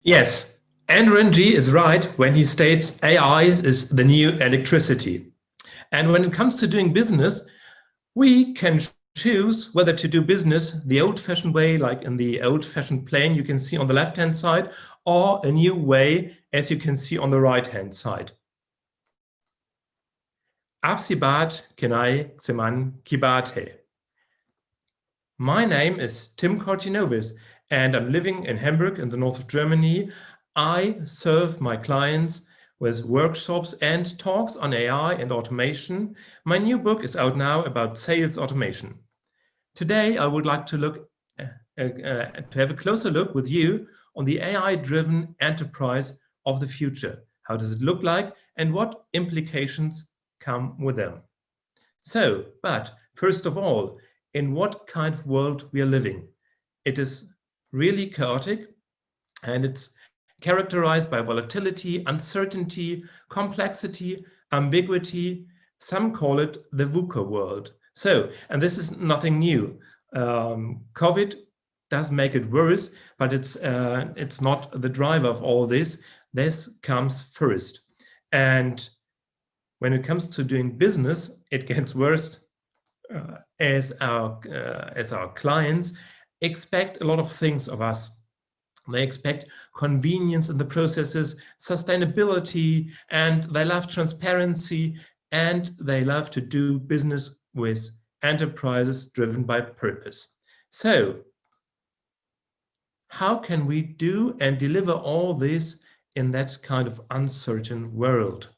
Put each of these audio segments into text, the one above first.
Yes, Andrew Ng is right when he states AI is the new electricity. And when it comes to doing business, we can choose whether to do business the old-fashioned way, like in the old-fashioned plane you can see on the left-hand side, or a new way, as you can see on the right-hand side. Absibat kenai xeman kibate. My name is Tim Cortinovis, and I'm living in Hamburg in the north of Germany. I serve my clients with workshops and talks on AI and automation. My new book is out now about sales automation. Today, I would like to have a closer look with you on the AI-driven enterprise of the future. How does it look like, and what implications come with them? So, but first of all, in what kind of world we are living? It is really chaotic, and it's characterized by volatility, uncertainty, complexity, ambiguity. Some call it the VUCA world. So, and this is nothing new. COVID does make it worse, but it's not the driver of all this. This comes first. And when it comes to doing business, it gets worse as our clients expect a lot of things of us. They expect convenience in the processes, sustainability, and they love transparency, and they love to do business with enterprises driven by purpose. So, how can we do and deliver all this in that kind of uncertain world?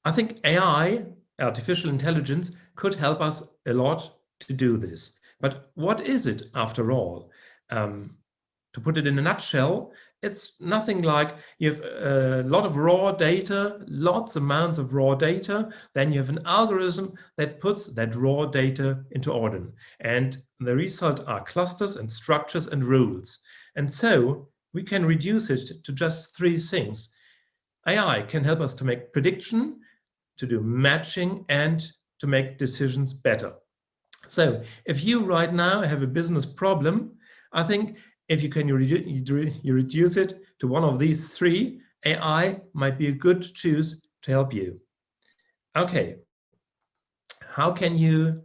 I think AI, artificial intelligence, could help us a lot to do this. But what is it after all? To put it in a nutshell, it's nothing like you have a lot of raw data, lots amounts of raw data, then you have an algorithm that puts that raw data into order. And the result are clusters and structures and rules. And so we can reduce it to just three things. AI can help us to make prediction, to do matching, and to make decisions better. So if you right now have a business problem, I think if you can reduce it to one of these three, AI might be a good choice to help you. Okay, how can you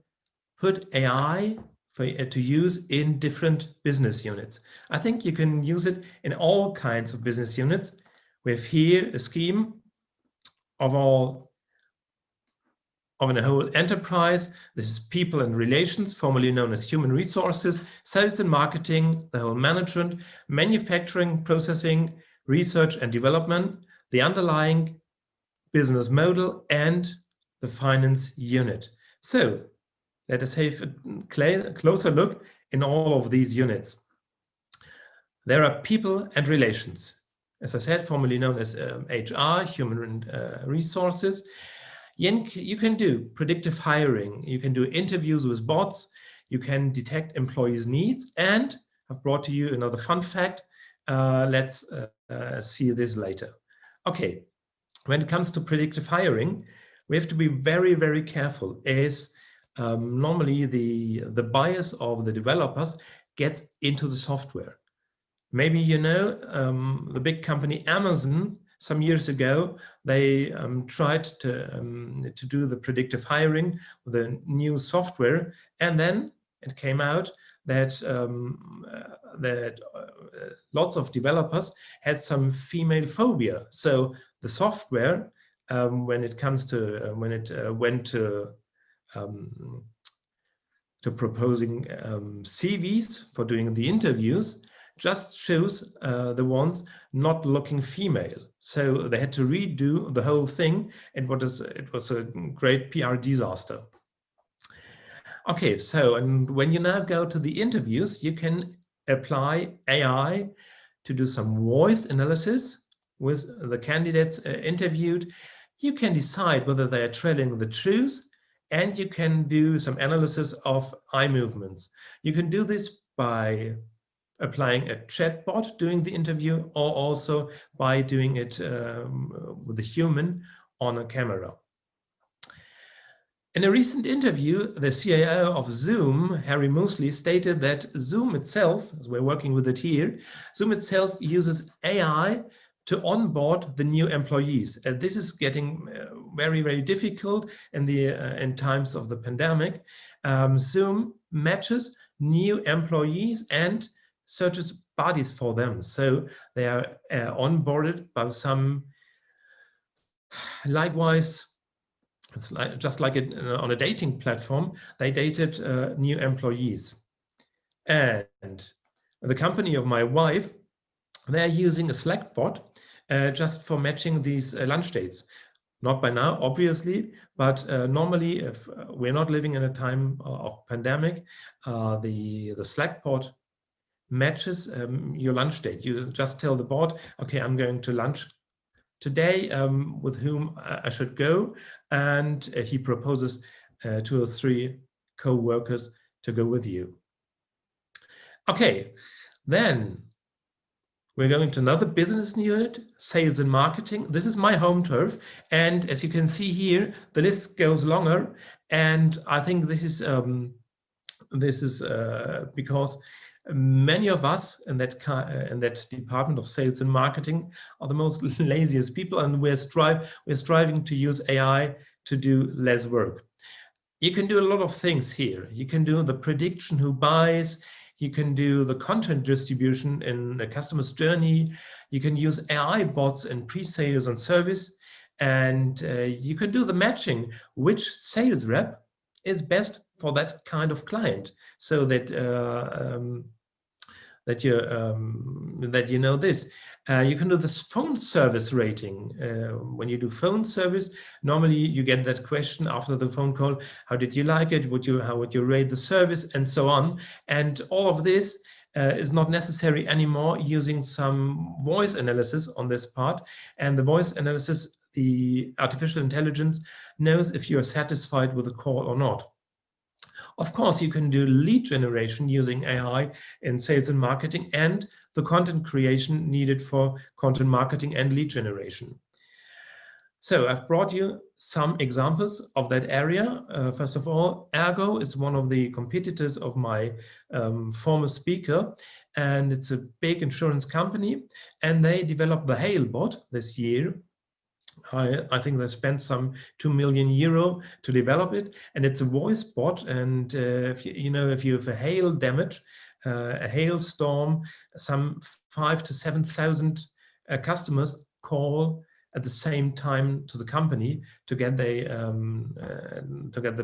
put AI to use in different business units? I think you can use it in all kinds of business units. We have here a scheme of a whole enterprise. This is people and relations, formerly known as human resources, sales and marketing, the whole management, manufacturing, processing, research and development, the underlying business model, and the finance unit. So let us have a closer look in all of these units. There are people and relations. As I said, formerly known as HR, human resources. You can do predictive hiring, you can do interviews with bots, you can detect employees' needs, and I've brought to you another fun fact. Let's see this later. Okay, when it comes to predictive hiring, we have to be very, very careful, as normally the bias of the developers gets into the software. Maybe you know the big company Amazon. Some years ago, they tried to do the predictive hiring with a new software, and then it came out that lots of developers had some female phobia. So the software, when it went to proposing CVs for doing the interviews, just shows the ones not looking female. So they had to redo the whole thing, and it was a great PR disaster. Okay, so and when you now go to the interviews, you can apply AI to do some voice analysis with the candidates interviewed. You can decide whether they are telling the truth, and you can do some analysis of eye movements. You can do this by applying a chatbot doing the interview, or also by doing it with a human on a camera. In a recent interview, the CIO of Zoom, Harry Moseley, stated that Zoom itself, as we're working with it here, Zoom itself uses AI to onboard the new employees. And this is getting very, very difficult in times of the pandemic. Zoom matches new employees and searches bodies for them. So they are onboarded by some, likewise, it's like, just like on a dating platform, they dated new employees. And the company of my wife, they're using a Slack bot just for matching these lunch dates. Not by now, obviously, but normally, if we're not living in a time of pandemic, the Slack bot matches your lunch date. You just tell the bot, okay, I'm going to lunch today, with whom I should go, and he proposes 2 or 3 co-workers to go with you. Okay, then we're going to another business unit, sales and marketing. This is my home turf, and as you can see here, the list goes longer, and I think this is because many of us in that department of sales and marketing are the most laziest people, and we're striving to use AI to do less work. You can do a lot of things here. You can do the prediction who buys. You can do the content distribution in a customer's journey. You can use AI bots in pre-sales and service. And you can do the matching, which sales rep is best for that kind of client, so that that you know this. You can do this phone service rating. When you do phone service, normally you get that question after the phone call: how did you like it? How would you rate the service, and so on? And all of this is not necessary anymore using some voice analysis on this part. And the voice analysis, the artificial intelligence knows if you are satisfied with the call or not. Of course, you can do lead generation using AI in sales and marketing, and the content creation needed for content marketing and lead generation. So I've brought you some examples of that area. First of all, Ergo is one of the competitors of my former speaker, and it's a big insurance company, and they developed the Hail bot this year. I think they spent some 2 million euro to develop it, and it's a voice bot. And if you have a hail damage, a hailstorm, some 5,000 to 7,000 customers call at the same time to the company to get the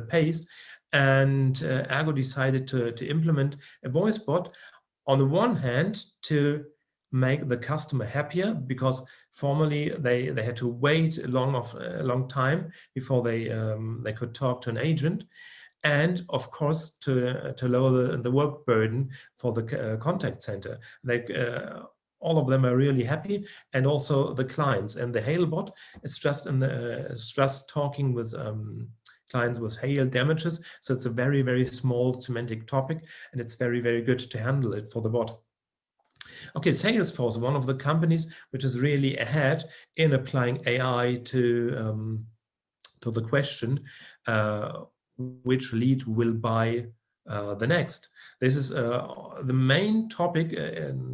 pace. And Ergo decided to implement a voice bot, on the one hand to make the customer happier, because formerly they had to wait a long time before they could talk to an agent, and of course to lower the work burden for the contact center. All of them are really happy, and also the clients. And the Hailbot is just talking with clients with hail damages, so it's a very, very small semantic topic, and it's very, very good to handle it for the bot. Okay, Salesforce, one of the companies which is really ahead in applying AI to the question, which lead will buy the next. This is the main topic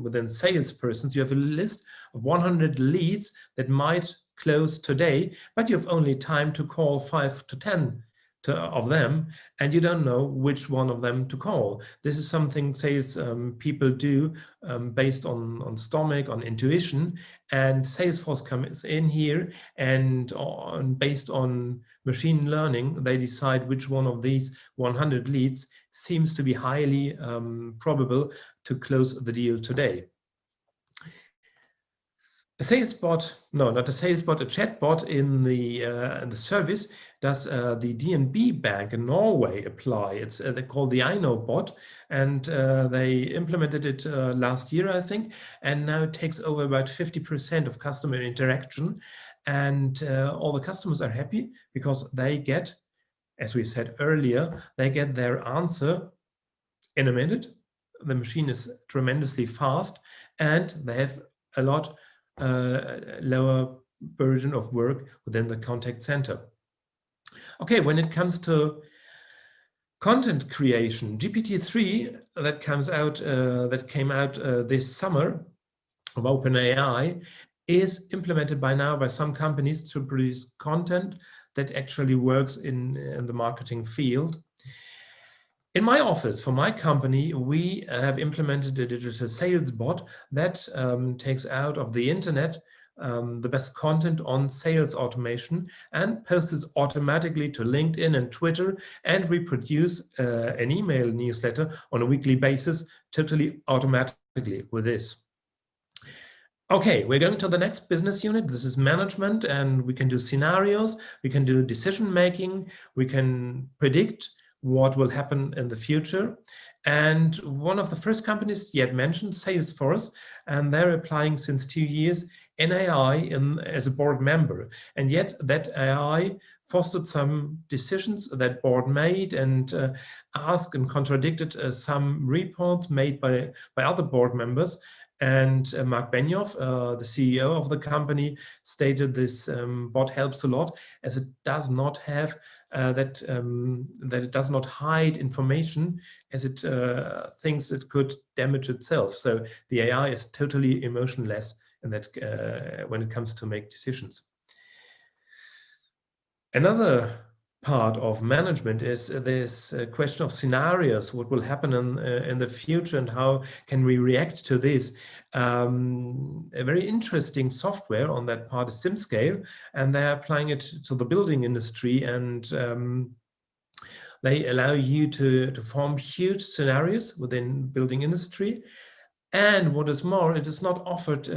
within salespersons. You have a list of 100 leads that might close today, but you have only time to call 5 to 10 of them, and you don't know which one of them to call. This is something sales people do based on stomach, on intuition, and Salesforce comes in here, and based on machine learning, they decide which one of these 100 leads seems to be highly probable to close the deal today. A sales bot, no, not a sales bot, a chat bot in the service does the DNB Bank in Norway apply. It's they call the I know bot, and they implemented it last year, I think, and now it takes over about 50% of customer interaction, and all the customers are happy because they get, as we said earlier, they get their answer in a minute. The machine is tremendously fast, and they have a lot lower burden of work within the contact center. Okay, when it comes to content creation, GPT-3 that came out this summer of OpenAI is implemented by now by some companies to produce content that actually works in the marketing field. In my office, for my company, we have implemented a digital sales bot that takes out of the internet the best content on sales automation and posts it automatically to LinkedIn and Twitter, and we produce an email newsletter on a weekly basis, totally automatically with this. Okay, we're going to the next business unit. This is management, and we can do scenarios, we can do decision making, we can predict what will happen in the future. And one of the first companies yet mentioned, Salesforce, and they're applying since 2 years an AI as a board member. And yet that AI fostered some decisions that board made and asked and contradicted some reports made by other board members. And Mark Benioff, the CEO of the company, stated this bot helps a lot, as it does not have that it does not hide information, as it thinks it could damage itself. So the AI is totally emotionless in that when it comes to make decisions. Another part of management is this question of scenarios, what will happen in the future and how can we react to this. A very interesting software on that part is SimScale, and they're applying it to the building industry, and they allow you to form huge scenarios within building industry. And what is more, it is not offered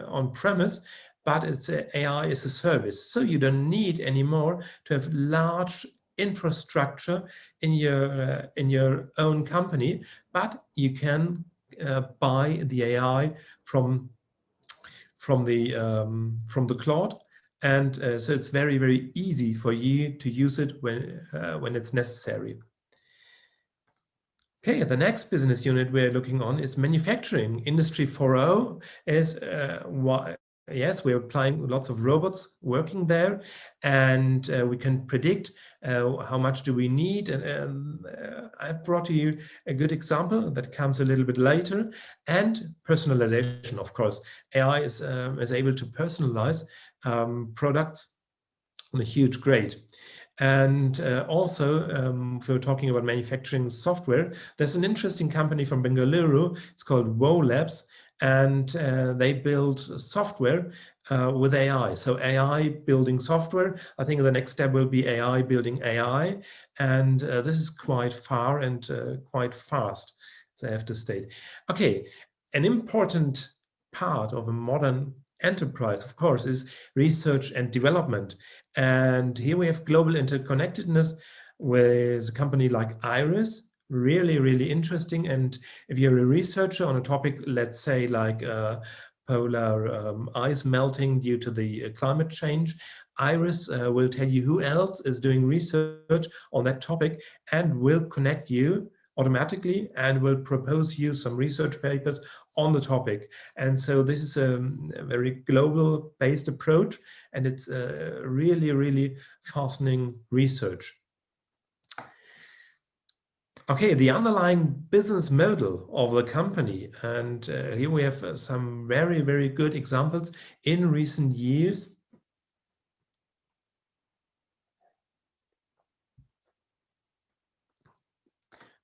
on premise, but it's AI as a service. So you don't need anymore to have large infrastructure in your own company, but you can buy the AI from the cloud, and so it's very, very easy for you to use it when it's necessary. Okay, the next business unit we're looking on is manufacturing. Industry 4.0 is yes, we're applying lots of robots working there, and we can predict how much do we need. And I've brought to you a good example that comes a little bit later. And personalization, of course. AI is able to personalize products on a huge grade. And also, if we're talking about manufacturing software, there's an interesting company from Bengaluru. It's called WoW Labs, and they build software with AI. So AI building software. I think the next step will be AI building AI, and this is quite far and quite fast, so I have to state. Okay, an important part of a modern enterprise, of course, is research and development. And here we have global interconnectedness with a company like Iris, really, really interesting. And if you're a researcher on a topic, let's say like polar ice melting due to the climate change, Iris will tell you who else is doing research on that topic and will connect you automatically and will propose you some research papers on the topic. And so this is a very global based approach, and it's really, really fascinating research. Okay, the underlying business model of the company, and here we have some very, very good examples in recent years.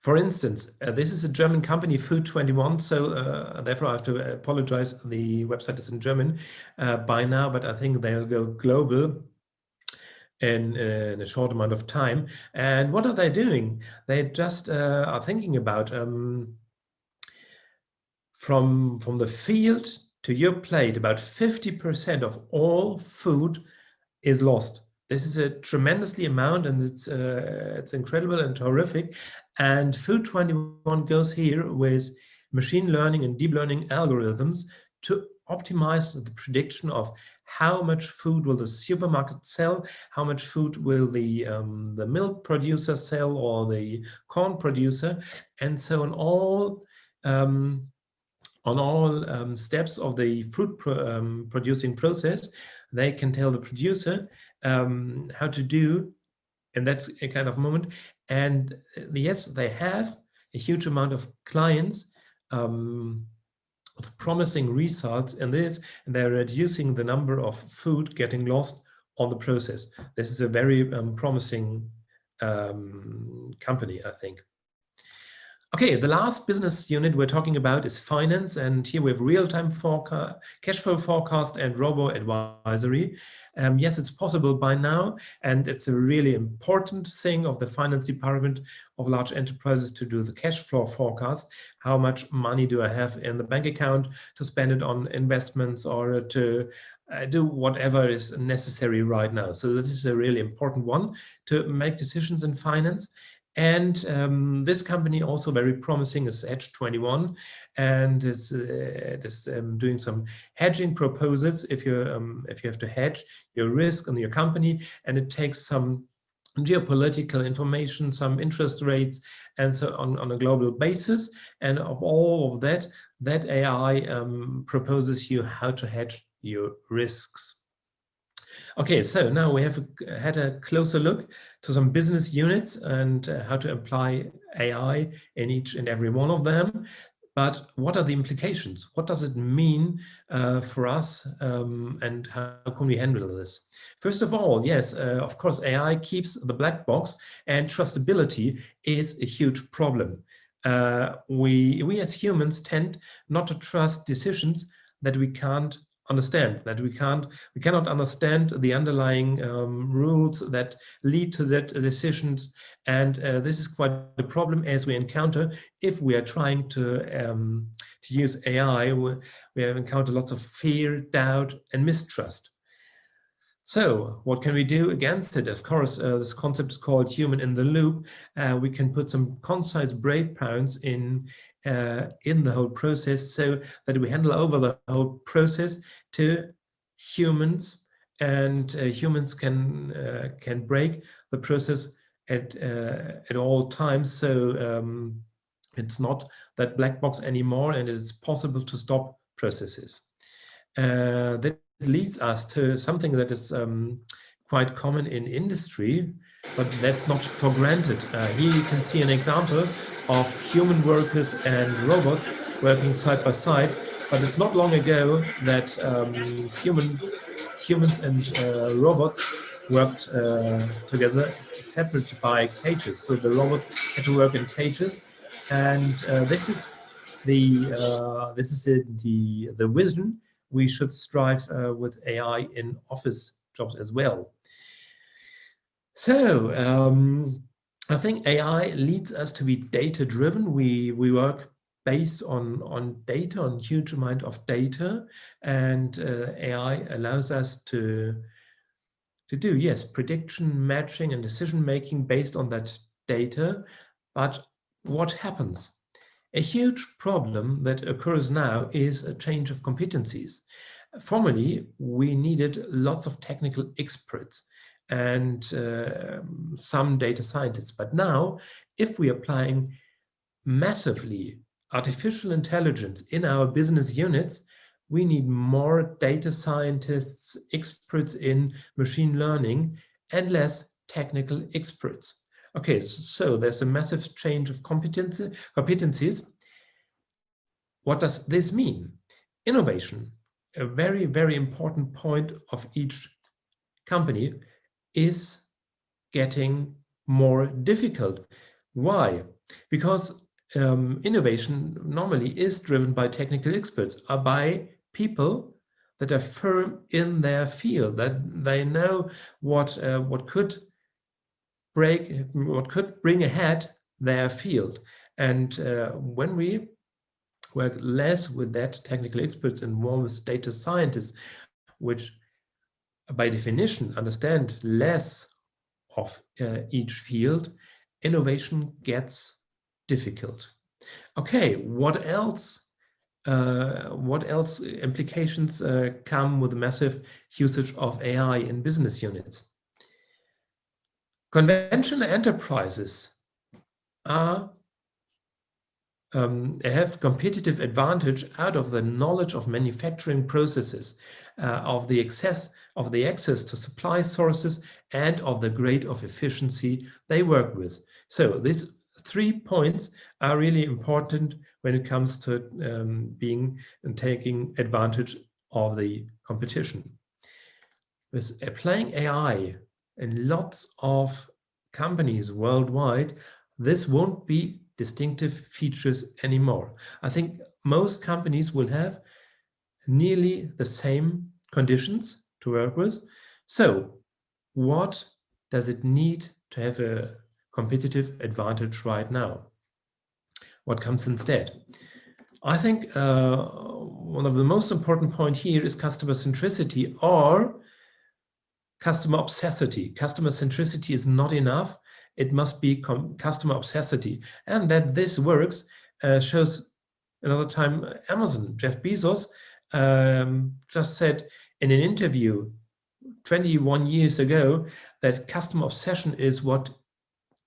For instance, this is a German company, Food21, so therefore I have to apologize, the website is in German by now, but I think they'll go global in a short amount of time. And what are they doing? They just are thinking about from the field to your plate, about 50% of all food is lost. This is a tremendously amount, and it's incredible and horrific. And Food21 goes here with machine learning and deep learning algorithms to optimize the prediction of how much food will the supermarket sell, how much food will the milk producer sell or the corn producer, and so on all steps of the food producing process, they can tell the producer how to do in that kind of moment. And yes, they have a huge amount of clients with promising results in this, and they're reducing the number of food getting lost on the process. This is a very promising company, I think. Okay, the last business unit we're talking about is finance, and here we have real-time forecast, cash flow forecast, and robo-advisory. Yes, it's possible by now, and it's a really important thing of the finance department of large enterprises to do the cash flow forecast. How much money do I have in the bank account to spend it on investments or to do whatever is necessary right now? So this is a really important one to make decisions in finance. And this company, also very promising, is Hedge21, and is doing some hedging proposals if you have to hedge your risk on your company, and it takes some geopolitical information, some interest rates, and so on a global basis. And of all of that, that AI proposes you how to hedge your risks. Okay, so now we have had a closer look to some business units and how to apply AI in each and every one of them. But what are the implications? What does it mean for us, and how can we handle this? First of all, yes, of course, AI keeps the black box, and trustability is a huge problem. We as humans tend not to trust decisions that we can't understand, that we cannot understand the underlying rules that lead to that decisions, and this is quite a problem as we encounter if we are trying to use AI. We have encountered lots of fear, doubt, and mistrust. So what can we do against it? Of course, this concept is called human in the loop. We can put some concise breakpoints in the whole process so that we handle over the whole process to humans, and humans can break the process at all times. So it's not that black box anymore, and it's possible to stop processes. That leads us to something that is quite common in industry, but that's not for granted. Here you can see an example of human workers and robots working side by side, but it's not long ago that humans and robots worked together, separate by cages. So the robots had to work in cages, and this is the vision we should strive with AI in office jobs as well. So I think AI leads us to be data-driven. We work based on data, on huge amount of data, and AI allows us to do, yes, prediction, matching, and decision-making based on that data. But what happens? A huge problem that occurs now is a change of competencies. Formerly, we needed lots of technical experts and some data scientists. But now, if we are applying massively artificial intelligence in our business units, we need more data scientists, experts in machine learning, and less technical experts. Okay, so there's a massive change of competencies. What does this mean? Innovation, a very, very important point of each company, is getting more difficult. Why? Because innovation normally is driven by technical experts, or by people that are firm in their field, that they know what could bring ahead their field. And when we work less with that technical experts and more with data scientists, which by definition understand less of each field, innovation gets difficult. Okay, what else implications come with the massive usage of AI in business units? Conventional enterprises are have competitive advantage out of the knowledge of manufacturing processes, of the access to supply sources, and of the grade of efficiency they work with. So these 3 points are really important when it comes to being and taking advantage of the competition. With applying AI in lots of companies worldwide, this won't be distinctive features anymore. I think most companies will have nearly the same conditions to work with. So what does it need to have a competitive advantage right now? What comes instead? I think one of the most important points here is customer centricity or customer obsessity. Customer centricity is not enough. It must be customer obsessity. And that this works shows another time Amazon. Jeff Bezos just said in an interview 21 years ago that customer obsession is what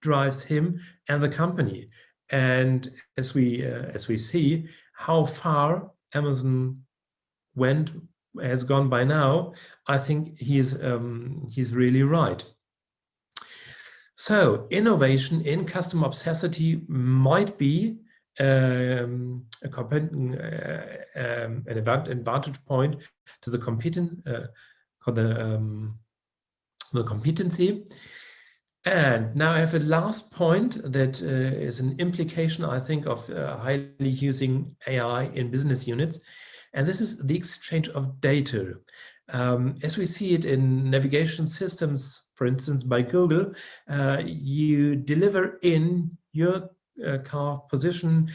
drives him and the company. And as we see how far Amazon has gone by now, I think he's really right. So innovation in customer obsessity might be an advantage point to the competency. And now I have a last point that is an implication, I think, of highly using AI in business units. And this is the exchange of data. As we see it in navigation systems, for instance, by Google, you deliver in your car position,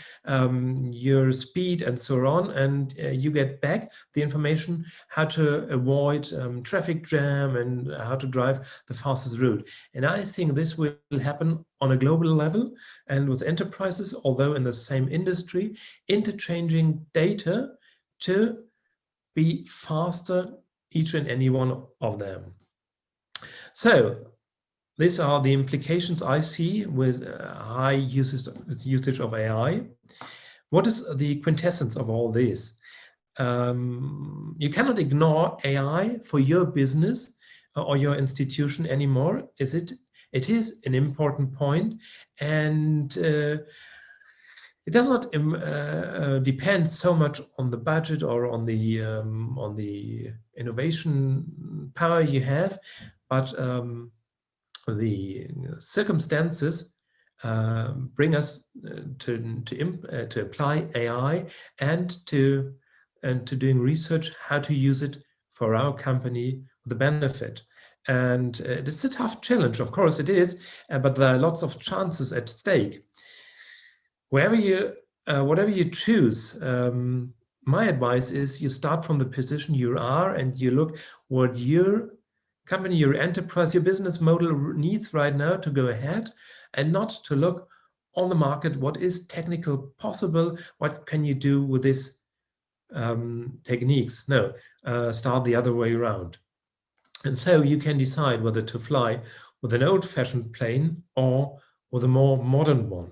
your speed, and so on, and you get back the information how to avoid traffic jam and how to drive the fastest route. And I think this will happen on a global level and with enterprises, although in the same industry, interchanging data to be faster, each and any one of them. So these are the implications I see with high usage of AI. What is the quintessence of all this? You cannot ignore AI for your business or your institution anymore. It is an important point, and it does not depend so much on the budget or on the innovation power you have, but the circumstances bring us to apply AI and to doing research how to use it for our company with the benefit. And it's a tough challenge, of course it is, but there are lots of chances at stake. Whatever you choose, my advice is you start from the position you are and you look what your company, your enterprise, your business model needs right now to go ahead, and not to look on the market, what is technical possible, what can you do with this techniques. No, start the other way around. And so you can decide whether to fly with an old-fashioned plane or with a more modern one.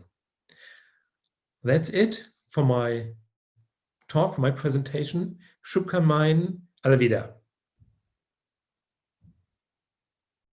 That's it for my talk, for my presentation. Shubkamein, Alvida.